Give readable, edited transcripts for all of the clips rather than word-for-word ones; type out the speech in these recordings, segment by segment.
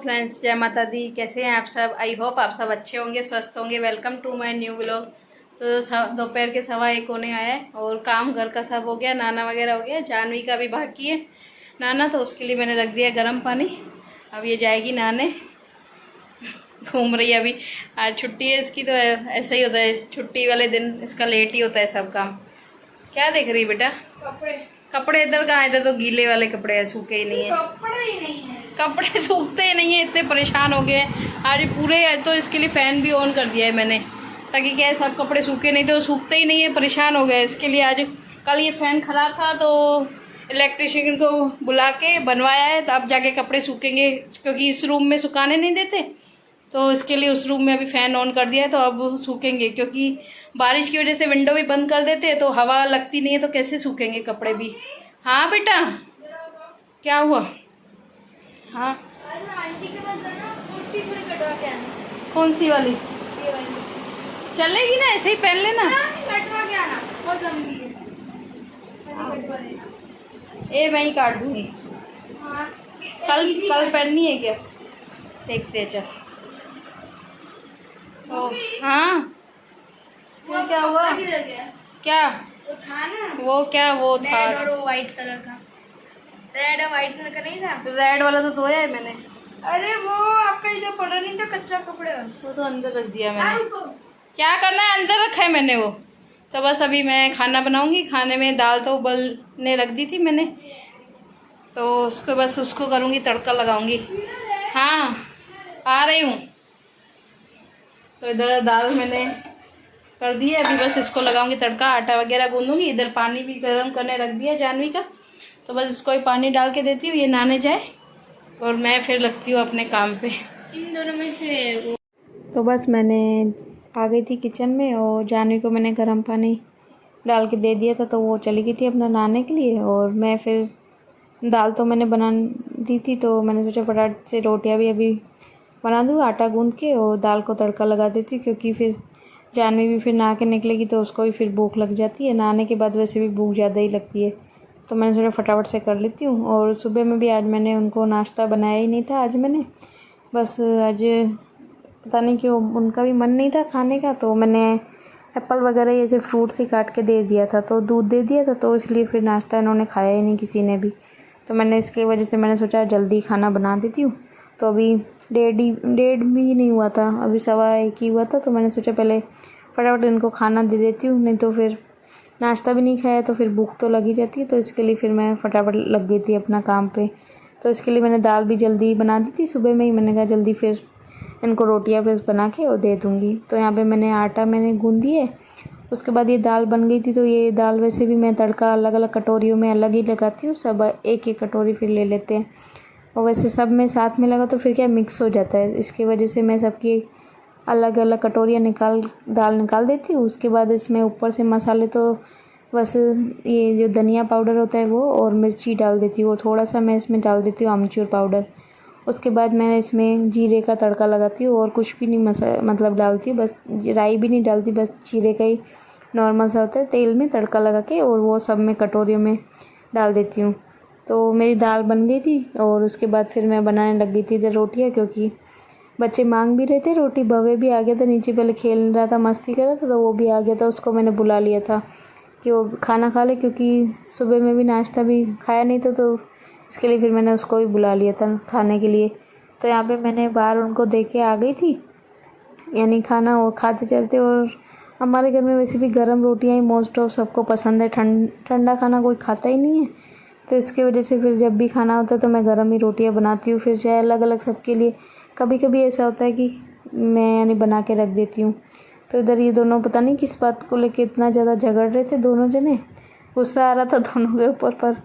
Friends, जय माता दी। कैसे हैं आप सब? आई होप आप सब अच्छे होंगे, स्वस्थ होंगे। Welcome to my new vlog. तो दोपहर के 1:15 होने आया है और काम घर का सब हो गया, नाना वगैरह हो गया। जानवी का भी बाकी है नाना, तो उसके लिए मैंने रख दिया गर्म पानी। अब ये जाएगी नहाने। घूम रही है अभी, आज छुट्टी है इसकी, तो ऐसा ही होता है छुट्टी वाले दिन, इसका लेट ही होता है सब काम। क्या देख रही है बेटा? कपड़े इधर कहाँ? इधर तो गीले वाले कपड़े हैं, सूखे ही नहीं है। कपड़े ही नहीं है, कपड़े सूखते ही नहीं है, इतने परेशान हो गए आज पूरे। तो इसके लिए फ़ैन भी ऑन कर दिया है मैंने, ताकि क्या है सब कपड़े सूखे, नहीं तो सूखते ही नहीं है, परेशान हो गए इसके लिए। आज कल ये फ़ैन ख़राब था तो इलेक्ट्रिशियन को बुला के बनवाया है, तो अब जाके कपड़े सूखेंगे, क्योंकि इस रूम में सुखाने नहीं देते। तो इसके लिए उस रूम में अभी फ़ैन ऑन कर दिया है, तो अब सूखेंगे। क्योंकि बारिश की वजह से विंडो भी बंद कर देते हैं, तो हवा लगती नहीं है, तो कैसे सूखेंगे कपड़े भी। हाँ बेटा, क्या हुआ? हाँ, आंटी के पास जाना, कुर्ती थोड़ी कटवा के आना। कौन सी वाली? ये वाली चलेगी ना, ऐसे ही पहन लेना। कटवा के आना, बहुत लंबी है, मैंने कटवा देना। ये मैं ही काट दूंगी। हाँ, कल पहननी है क्या? देखते हैं, चल। ओ हाँ, वो क्या हुआ? किधर गया? क्या वो था ना, वो? क्या वो था? रेड और वो व्हाइट कलर का। रेड और व्हाइट कलर का नहीं था? रेड वाला तो धोया है मैंने। अरे वो आपका इधर पड़ा नहीं था, कच्चा कपड़ा। वो तो अंदर रख दिया हाँ, मैंने। रुको। क्या करना है? अंदर रखा है मैंने वो। तो बस अभी मैं खाना बनाऊंगी। खाने में दाल तो उबलने रख दी थी मैंने, तो उसको बस उसको करूँगी, तड़का लगाऊंगी। हाँ, आ रही हूँ। तो इधर दाल मैंने कर दी है, अभी बस इसको लगाऊंगी तड़का, आटा वगैरह गूंदूंगी। इधर पानी भी गर्म करने रख दिया जानवी का, तो बस इसको ही पानी डाल के देती हूँ, ये नहाने जाए, और मैं फिर लगती हूँ अपने काम पे। इन दोनों में से तो बस मैंने आ गई थी किचन में, और जानवी को मैंने गर्म पानी डाल के दे दिया था, तो वो चली गई थी अपना नहाने के लिए। और मैं फिर दाल तो मैंने बना दी थी, तो मैंने सोचा फटाफट से रोटियां भी अभी बना दूँ, आटा गूंद के, और दाल को तड़का लगा देती हूँ। क्योंकि फिर जानवी भी फिर नहा के निकलेगी, तो उसको भी फिर भूख लग जाती है। नहाने के बाद वैसे भी भूख ज़्यादा ही लगती है, तो मैंने सोचा फटाफट से कर लेती हूँ। और सुबह में भी आज मैंने उनको नाश्ता बनाया ही नहीं था। आज मैंने बस आज पता नहीं क्यों उनका भी मन नहीं था खाने का, तो मैंने एप्पल वगैरह ये जो फ्रूट से काट के दे दिया था, तो दूध दे दिया था, तो इसलिए फिर नाश्ता इन्होंने खाया ही नहीं किसी ने भी। तो मैंने इसकी वजह से मैंने सोचा जल्दी खाना बना देती हूँ। तो अभी डेढ़ भी नहीं हुआ था, अभी 1:15 ही हुआ था, तो मैंने सोचा पहले फटाफट इनको खाना दे देती हूँ, नहीं तो फिर नाश्ता भी नहीं खाया तो फिर भूख तो लगी रहती है। तो इसके लिए फिर मैं फटाफट लग गई थी अपना काम पे। तो इसके लिए मैंने दाल भी जल्दी बना दी थी सुबह में ही। मैंने कहा जल्दी फिर इनको रोटियां बस बना के और दे दूँगी। तो यहाँ पे मैंने आटा गूंद दिए, उसके बाद ये दाल बन गई थी। तो ये दाल वैसे भी मैं तड़का अलग अलग कटोरियों में अलग ही लगाती हूँ, सब एक एक कटोरी फिर ले लेते हैं। और वैसे सब में साथ में लगा तो फिर क्या मिक्स हो जाता है, इसकी वजह से मैं सबकी अलग अलग कटोरियाँ दाल निकाल देती हूँ। उसके बाद इसमें ऊपर से मसाले तो बस ये जो धनिया पाउडर होता है वो, और मिर्ची डाल देती हूँ, और थोड़ा सा मैं इसमें डाल देती हूँ अमचूर पाउडर। उसके बाद मैं इसमें जीरे का तड़का लगाती हूँ, और कुछ भी नहीं मतलब डालती हूँ, बस राई भी नहीं डालती, बस जीरे का ही नॉर्मल सा होता है, तेल में तड़का लगा के, और वो सब मैं कटोरियों में डाल देती हूँ। तो मेरी दाल बन गई थी, और उसके बाद फिर मैं बनाने लग गई थी इधर रोटियाँ, क्योंकि बच्चे मांग भी रहे थे रोटी। भव्य भी आ गया था नीचे, पहले खेल रहा था, मस्ती कर रहा था, तो वो भी आ गया था। उसको मैंने बुला लिया था कि वो खाना खा ले, क्योंकि सुबह में भी नाश्ता भी खाया नहीं था, तो इसके लिए फिर मैंने उसको भी बुला लिया था खाने के लिए। तो यहाँ पे मैंने बाहर उनको दे के आ गई थी, यानी खाना वो खाते चलते। और हमारे घर में वैसे भी गर्म रोटियाँ ही मोस्ट ऑफ सबको पसंद है, ठंडा खाना कोई खाता ही नहीं है। तो इसकी वजह से फिर जब भी खाना होता है तो मैं गर्म ही रोटियाँ बनाती हूँ, फिर चाहे अलग अलग सबके लिए। कभी कभी ऐसा होता है कि मैं यानी बना के रख देती हूँ। तो इधर ये दोनों पता नहीं किस बात को लेके इतना ज़्यादा झगड़ रहे थे दोनों जने, गुस्सा आ रहा था दोनों के ऊपर। पर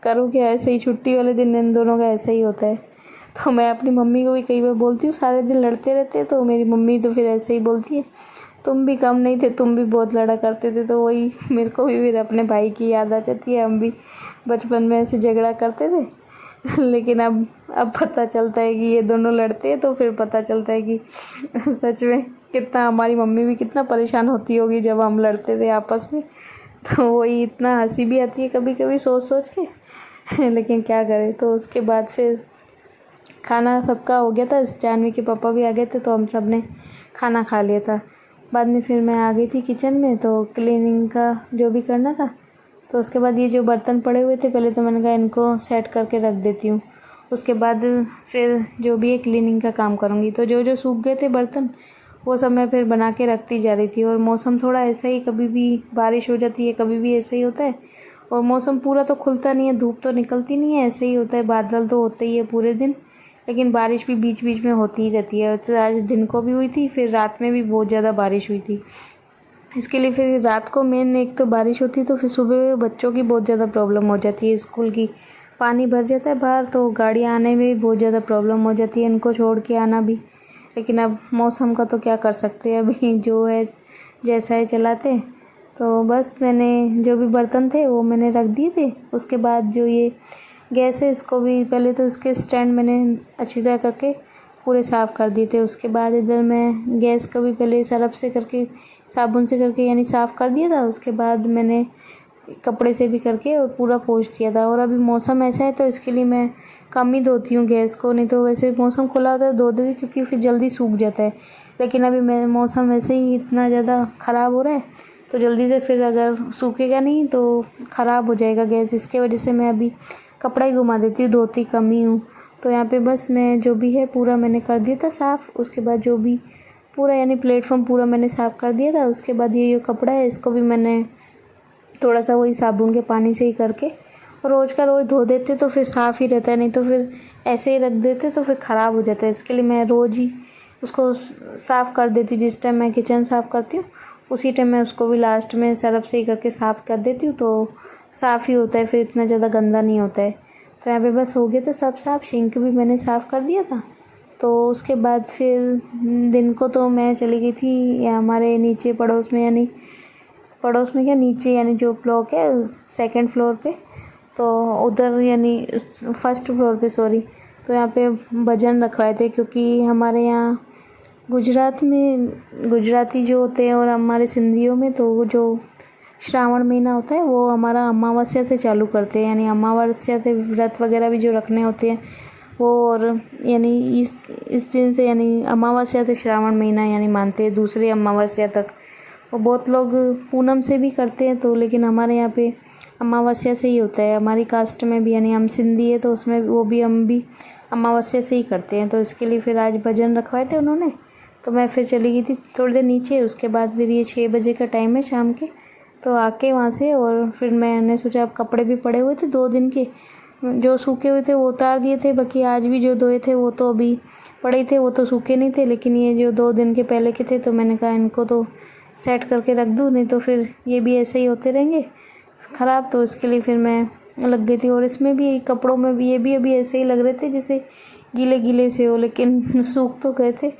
करूँ क्या, ऐसे ही छुट्टी वाले दिन इन दोनों का ऐसा ही होता है। तो मैं अपनी मम्मी को भी कई बार बोलती हूँ, सारे दिन लड़ते रहते हैं, तो मेरी मम्मी तो फिर ऐसे ही बोलती है, तुम भी कम नहीं थे, तुम भी बहुत लड़ा करते थे। तो वही मेरे को भी फिर अपने भाई की याद आ जाती है, हम भी बचपन में ऐसे झगड़ा करते थे। लेकिन अब पता चलता है कि ये दोनों लड़ते हैं, तो फिर पता चलता है कि सच में कितना हमारी मम्मी भी कितना परेशान होती होगी जब हम लड़ते थे आपस में। तो वही इतना हंसी भी आती है कभी कभी सोच सोच के। लेकिन क्या करें। तो उसके बाद फिर खाना सबका हो गया था, जानवी के पापा भी आ गए थे तो हम सब ने खाना खा लिया था। बाद में फिर मैं आ गई थी किचन में, तो क्लीनिंग का जो भी करना था। तो उसके बाद ये जो बर्तन पड़े हुए थे, पहले तो मैंने कहा इनको सेट करके रख देती हूँ, उसके बाद फिर जो भी है क्लीनिंग का काम करूँगी। तो जो जो सूख गए थे बर्तन वो सब मैं फिर बना के रखती जा रही थी। और मौसम थोड़ा ऐसा ही, कभी भी बारिश हो जाती है, कभी भी ऐसा ही होता है। और मौसम पूरा तो खुलता नहीं है, धूप तो निकलती नहीं है, ऐसे ही होता है। बादल तो होते ही है पूरे दिन, लेकिन बारिश भी बीच बीच में होती ही रहती है। तो आज दिन को भी हुई थी, फिर रात में भी बहुत ज़्यादा बारिश हुई थी। इसके लिए फिर रात को मेन एक तो बारिश होती है, तो फिर सुबह बच्चों की बहुत ज़्यादा प्रॉब्लम हो जाती है स्कूल की। पानी भर जाता है बाहर, तो गाड़ियाँ आने में भी बहुत ज़्यादा प्रॉब्लम हो जाती है, इनको छोड़ के आना भी। लेकिन अब मौसम का तो क्या कर सकते हैं, अभी जो है जैसा है चलाते। तो बस मैंने जो भी बर्तन थे वो मैंने रख दिए थे। उसके बाद जो ये गैस है, इसको भी पहले तो उसके स्टैंड मैंने अच्छी तरह करके पूरे साफ़ कर दिए थे। उसके बाद इधर मैं गैस को भी पहले सरफ से करके, साबुन से करके यानी साफ़ कर दिया था। उसके बाद मैंने कपड़े से भी करके और पूरा पोंछ दिया था। और अभी मौसम ऐसा है तो इसके लिए मैं कम ही धोती हूँ गैस को, नहीं तो वैसे मौसम खुला होता है धो देती, क्योंकि फिर जल्दी सूख जाता है। लेकिन अभी मैं मौसम वैसे ही इतना ज़्यादा ख़राब हो रहा है, तो जल्दी से फिर अगर सूखेगा नहीं तो ख़राब हो जाएगा गैस। इसके वजह से मैं अभी कपड़ा ही घुमा देती हूँ, धोती कम ही हूँ। तो यहाँ पे बस मैं जो भी है पूरा मैंने कर दिया था साफ़। उसके बाद जो भी पूरा यानी प्लेटफॉर्म पूरा मैंने साफ़ कर दिया था। उसके बाद ये जो कपड़ा है इसको भी मैंने थोड़ा सा वही साबुन के पानी से ही करके रोज़ का रोज़ धो देते तो फिर साफ़ ही रहता है, नहीं तो फिर ऐसे ही रख देते तो फिर ख़राब हो जाता है। इसके लिए मैं रोज़ ही उसको साफ़ कर देती हूँ। जिस टाइम मैं किचन साफ़ करती हूँ उसी टाइम मैं उसको भी लास्ट में सरफ से ही करके साफ़ कर देती हूँ, तो साफ़ ही होता है, फिर इतना ज़्यादा गंदा नहीं होता है। तो यहाँ पे बस हो गया था सब साफ़। सिंक भी मैंने साफ़ कर दिया था। तो उसके बाद फिर दिन को तो मैं चली गई थी हमारे नीचे पड़ोस में, यानी पड़ोस में क्या नीचे यानी जो ब्लॉक है सेकंड फ्लोर पे, तो उधर यानी फर्स्ट फ्लोर पे सॉरी। तो यहाँ पे भजन रखवाए थे, क्योंकि हमारे यहाँ गुजरात में गुजराती जो होते हैं और हमारे सिंधियों में तो वो जो श्रावण महीना होता है वो हमारा अमावस्या से चालू करते हैं, यानी अमावस्या से व्रत वगैरह भी जो रखने होते हैं वो। और यानी इस दिन से यानी अमावस्या से श्रावण महीना यानी मानते हैं दूसरे अमावस्या तक। और बहुत लोग पूनम से भी करते हैं, तो लेकिन हमारे यहाँ पे अमावस्या से ही होता है। हमारी कास्ट में भी यानी हम सिंधी है तो उसमें वो भी हम भी अमावस्या से ही करते हैं। तो इसके लिए फिर आज भजन रखवाए थे उन्होंने, तो मैं फिर चली गई थी थोड़ी देर नीचे। उसके बाद फिर ये 6 बजे का टाइम है शाम के, तो आके वहाँ से और फिर मैंने सोचा अब कपड़े भी पड़े हुए थे 2 दिन के, जो सूखे हुए थे वो उतार दिए थे, बाकी आज भी जो धोए थे वो तो अभी पड़े थे, वो तो सूखे नहीं थे। लेकिन ये जो 2 दिन के पहले के थे तो मैंने कहा इनको तो सेट करके रख दूँ, नहीं तो फिर ये भी ऐसे ही होते रहेंगे ख़राब। तो इसके लिए फिर मैं लग गई थी। और इसमें भी कपड़ों में भी ये भी अभी ऐसे ही लग रहे थे जैसे गीले गीले से हो, लेकिन सूख तो गए थे।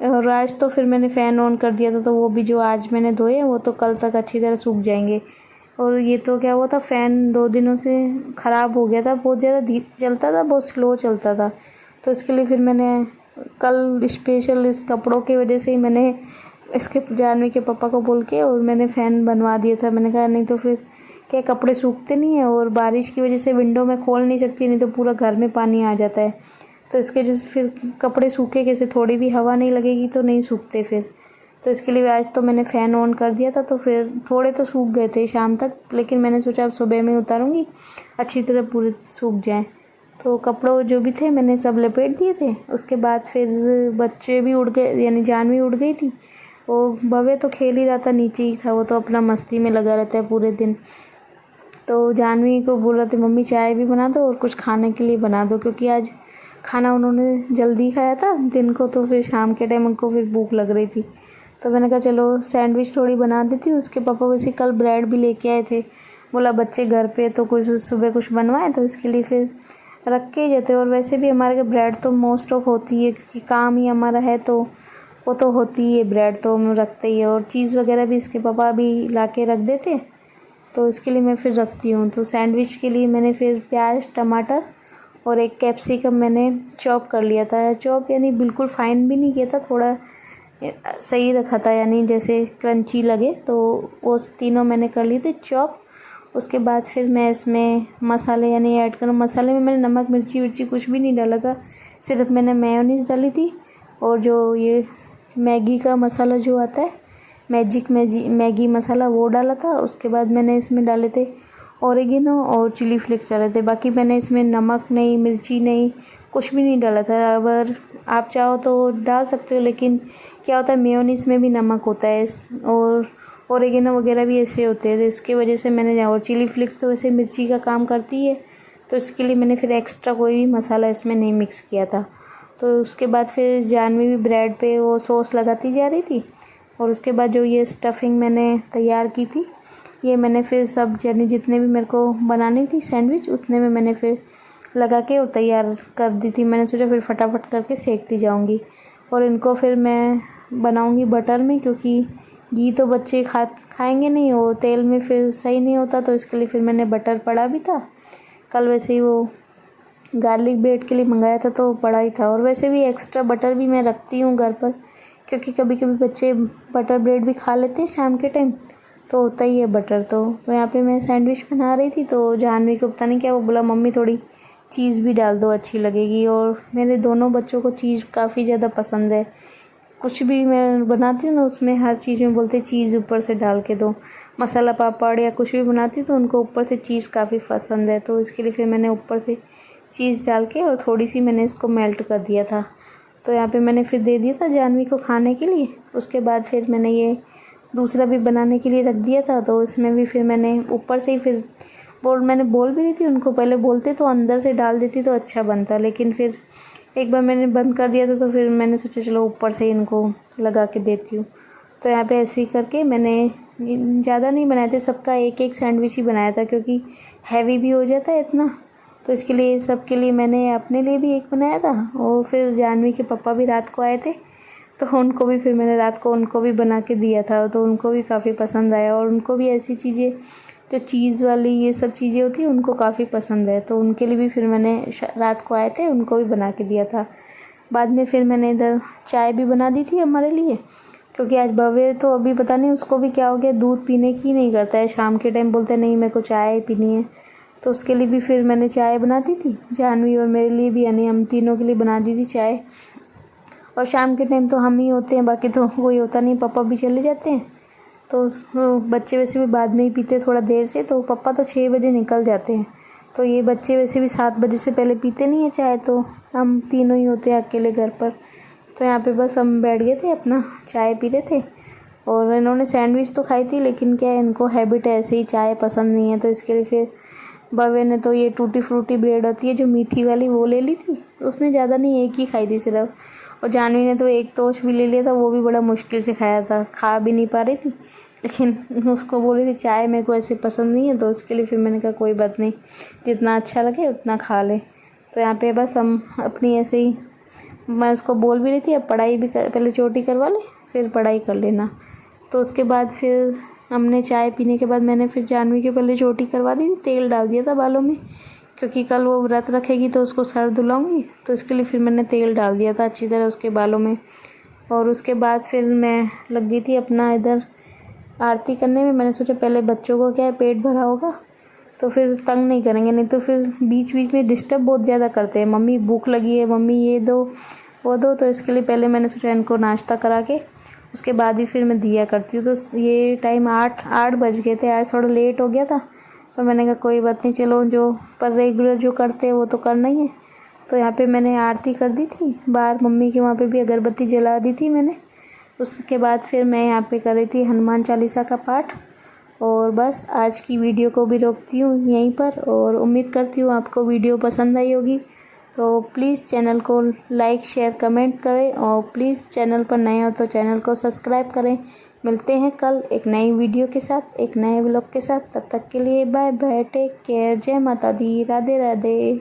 और आज तो फिर मैंने फ़ैन ऑन कर दिया था, तो वो भी जो आज मैंने धोए वो तो कल तक अच्छी तरह सूख जाएंगे। और ये तो क्या हुआ था, फ़ैन 2 दिनों से ख़राब हो गया था, बहुत ज़्यादा चलता था, बहुत स्लो चलता था। तो इसके लिए फिर मैंने कल स्पेशल इस कपड़ों की वजह से ही मैंने इसके जानवी के पापा को बोल के और मैंने फ़ैन बनवा दिया था। मैंने कहा नहीं तो फिर क्या कपड़े सूखते नहीं है, और बारिश की वजह से विंडो में खोल नहीं सकती, नहीं तो पूरा घर में पानी आ जाता है। तो इसके वजह से फिर कपड़े सूखे कैसे, थोड़ी भी हवा नहीं लगेगी तो नहीं सूखते फिर। तो इसके लिए आज तो मैंने फ़ैन ऑन कर दिया था, तो फिर थोड़े तो सूख गए थे शाम तक, लेकिन मैंने सोचा अब सुबह में उतारूँगी अच्छी तरह पूरे सूख जाएँ। तो कपड़ों जो भी थे मैंने सब लपेट दिए थे। उसके बाद फिर बच्चे भी उड़ गए, यानी जानवी उड़ गई थी। वो भव्य तो खेल ही रहा था, नीचे ही था, वो तो अपना मस्ती में लगा रहता है पूरे दिन। तो जानवी को बोल रहे थे मम्मी चाय भी बना दो और कुछ खाने के लिए बना दो, क्योंकि आज खाना उन्होंने जल्दी खाया था दिन को, तो फिर शाम के टाइम उनको फिर भूख लग रही थी। तो मैंने कहा चलो सैंडविच थोड़ी बना देती हूँ। उसके पापा वैसे कल ब्रेड भी लेके आए थे, बोला बच्चे घर पे तो कुछ सुबह कुछ बनवाएं, तो इसके लिए फिर रख के ही जाते। और वैसे भी हमारे घर ब्रेड तो मोस्ट ऑफ होती है, क्योंकि काम ही हमारा है तो वो तो होती ही है, ब्रेड तो हम रखते ही है। और चीज़ वगैरह भी इसके पापा भी ला के रख देते, तो इसके लिए मैं फिर रखती हूँ। तो सैंडविच के लिए मैंने फिर प्याज, टमाटर और एक कैप्सिकम मैंने चॉप कर लिया था। चॉप यानी बिल्कुल फाइन भी नहीं किया था, थोड़ा सही रखा था, यानी जैसे क्रंची लगे, तो वो तीनों मैंने कर लिए थे चॉप। उसके बाद फिर मैं इसमें मसाले यानी ऐड करूँ। मसाले में मैंने नमक मिर्ची कुछ भी नहीं डाला था, सिर्फ मैंने मेयोनीज़ डाली थी और जो ये मैगी का मसाला जो आता है मैगी मसाला वो डाला था। उसके बाद मैंने इसमें डाले थे ओरिगेनो और चिली फ्लेक्स डाले थे। बाकी मैंने इसमें नमक नहीं, मिर्ची नहीं, कुछ भी नहीं डाला था। अगर आप चाहो तो डाल सकते हो, लेकिन क्या होता है मेयोनीज़ में भी नमक होता है और ओरिगेनो वगैरह भी ऐसे होते हैं, तो इसकी वजह से मैंने, और चिली फ्लेक्स तो वैसे मिर्ची का काम करती है, तो इसके लिए मैंने फिर एक्स्ट्रा कोई भी मसाला इसमें नहीं मिक्स किया था। तो उसके बाद फिर जानवी भी ब्रेड पे वो सॉस लगाती जा रही थी और उसके बाद जो ये स्टफिंग मैंने तैयार की थी, ये मैंने फिर सब जितने भी मेरे को बनानी थी सैंडविच, उतने में मैंने फिर लगा के और तैयार कर दी थी। मैंने सोचा फिर फटाफट करके सेकती जाऊंगी और इनको फिर मैं बनाऊंगी बटर में, क्योंकि घी तो बच्चे खाएंगे नहीं और तेल में फिर सही नहीं होता, तो इसके लिए फिर मैंने बटर पड़ा भी था। कल वैसे ही वो गार्लिक ब्रेड के लिए मंगाया था तो पड़ा ही था, और वैसे भी एक्स्ट्रा बटर भी मैं रखती हूँ घर पर, क्योंकि कभी कभी बच्चे बटर ब्रेड भी खा लेते हैं शाम के टाइम, तो होता ही है बटर। तो यहाँ पे मैं सैंडविच बना रही थी तो जानवी को पता नहीं क्या वो बोला, मम्मी थोड़ी चीज़ भी डाल दो, अच्छी लगेगी। और मेरे दोनों बच्चों को चीज़ काफ़ी ज़्यादा पसंद है। कुछ भी मैं बनाती हूँ ना उसमें हर चीज़ में बोलते चीज़ ऊपर से डाल के दो। मसाला पापड़ या कुछ भी बनाती हूँ तो उनको ऊपर से चीज़ काफ़ी पसंद है, तो इसके लिए फिर मैंने ऊपर से चीज़ डाल के और थोड़ी सी मैंने इसको मेल्ट कर दिया था। तो यहाँ पे मैंने फिर दे दिया था जानवी को खाने के लिए। उसके बाद फिर मैंने ये दूसरा भी बनाने के लिए रख दिया था, तो इसमें भी फिर मैंने ऊपर से ही फिर मैंने बोल भी रही थी उनको, पहले बोलते तो अंदर से डाल देती तो अच्छा बनता, लेकिन फिर एक बार मैंने बंद कर दिया था तो फिर मैंने सोचा चलो ऊपर से ही इनको लगा के देती हूँ। तो यहाँ पे ऐसे ही करके मैंने ज़्यादा नहीं बनाए थे, सबका एक एक सैंडविच ही बनाया था, क्योंकि हैवी भी हो जाता है इतना, तो इसके लिए सबके लिए मैंने अपने लिए भी एक बनाया था। और फिर जानवी के पापा भी रात को आए थे तो उनको भी फिर मैंने रात को उनको भी बना के दिया था, तो उनको भी काफ़ी पसंद आया। और उनको भी ऐसी चीज़ें जो चीज़ वाली ये सब चीज़ें होती हैं उनको काफ़ी पसंद है, तो उनके लिए भी फिर मैंने रात को आए थे उनको भी बना के दिया था। बाद में फिर मैंने इधर चाय भी बना दी थी हमारे लिए, क्योंकि आज भव्य तो अभी पता नहीं उसको भी क्या हो गया, दूध पीने की नहीं करता है, शाम के टाइम बोलते नहीं मेरे को चाय पीनी है, तो उसके लिए भी फिर मैंने चाय बना दी थी जानवी और मेरे लिए भी, यानी हम तीनों के लिए बना दी थी चाय। और शाम के टाइम तो हम ही होते हैं, बाकी तो कोई होता नहीं, पापा भी चले जाते हैं, तो बच्चे वैसे भी बाद में ही पीते थोड़ा देर से, तो पापा तो 6 बजे निकल जाते हैं, तो ये बच्चे वैसे भी 7 बजे से पहले पीते नहीं है चाय, तो हम तीनों ही होते हैं अकेले घर पर। तो यहाँ पे बस हम बैठ गए थे अपना चाय पी रहे थे, और इन्होंने सैंडविच तो खाई थी, लेकिन क्या है इनको हैबिट है ऐसे ही चाय पसंद नहीं है, तो इसके लिए फिर भव्य ने तो ये टूटी फ्रूटी ब्रेड होती है जो मीठी वाली वो ले ली थी, उसने ज़्यादा नहीं एक ही खाई थी सिर्फ, और जानवी ने तो एक तोश भी ले लिया था, वो भी बड़ा मुश्किल से खाया था, खा भी नहीं पा रही थी, लेकिन उसको बोल रही थी चाय मेरे को ऐसे पसंद नहीं है, तो उसके लिए फिर मैंने कहा कोई बात नहीं, जितना अच्छा लगे उतना खा ले। तो यहाँ पे बस हम अपनी ऐसे ही, मैं उसको बोल भी रही थी अब पढ़ाई भी पहले चोटी करवा ले फिर पढ़ाई कर लेना। तो उसके बाद फिर हमने चाय पीने के बाद मैंने फिर जानवी के पहले चोटी करवा दी थी, तेल डाल दिया था बालों में, क्योंकि कल वो व्रत रखेगी तो उसको सर धुलाऊंगी, तो इसके लिए फिर मैंने तेल डाल दिया था अच्छी तरह उसके बालों में। और उसके बाद फिर मैं लग गई थी अपना इधर आरती करने में। मैंने सोचा पहले बच्चों को क्या है पेट भरा होगा तो फिर तंग नहीं करेंगे, नहीं तो फिर बीच बीच में डिस्टर्ब बहुत ज़्यादा करते हैं, मम्मी भूख लगी है, मम्मी ये दो वो दो, तो इसके लिए पहले मैंने सोचा इनको नाश्ता करा के उसके बाद ही फिर मैं दिया करती हूँ। तो ये टाइम 8 बज गए थे, आज थोड़ा लेट हो गया था, तो मैंने कहा कोई बात नहीं, चलो जो पर रेगुलर जो करते हैं वो तो करना ही है। तो यहाँ पे मैंने आरती कर दी थी बाहर, मम्मी के वहाँ पे भी अगरबत्ती जला दी थी मैंने। उसके बाद फिर मैं यहाँ पे कर रही थी हनुमान चालीसा का पाठ। और बस आज की वीडियो को भी रोकती हूँ यहीं पर, और उम्मीद करती हूँ आपको वीडियो पसंद आई होगी। तो प्लीज़ चैनल को लाइक शेयर कमेंट करें, और प्लीज़ चैनल पर नए हो तो चैनल को सब्सक्राइब करें। मिलते हैं कल एक नई वीडियो के साथ, एक नए व्लॉग के साथ, तब तक के लिए बाय बाय, टेक केयर, जय माता दी, राधे राधे।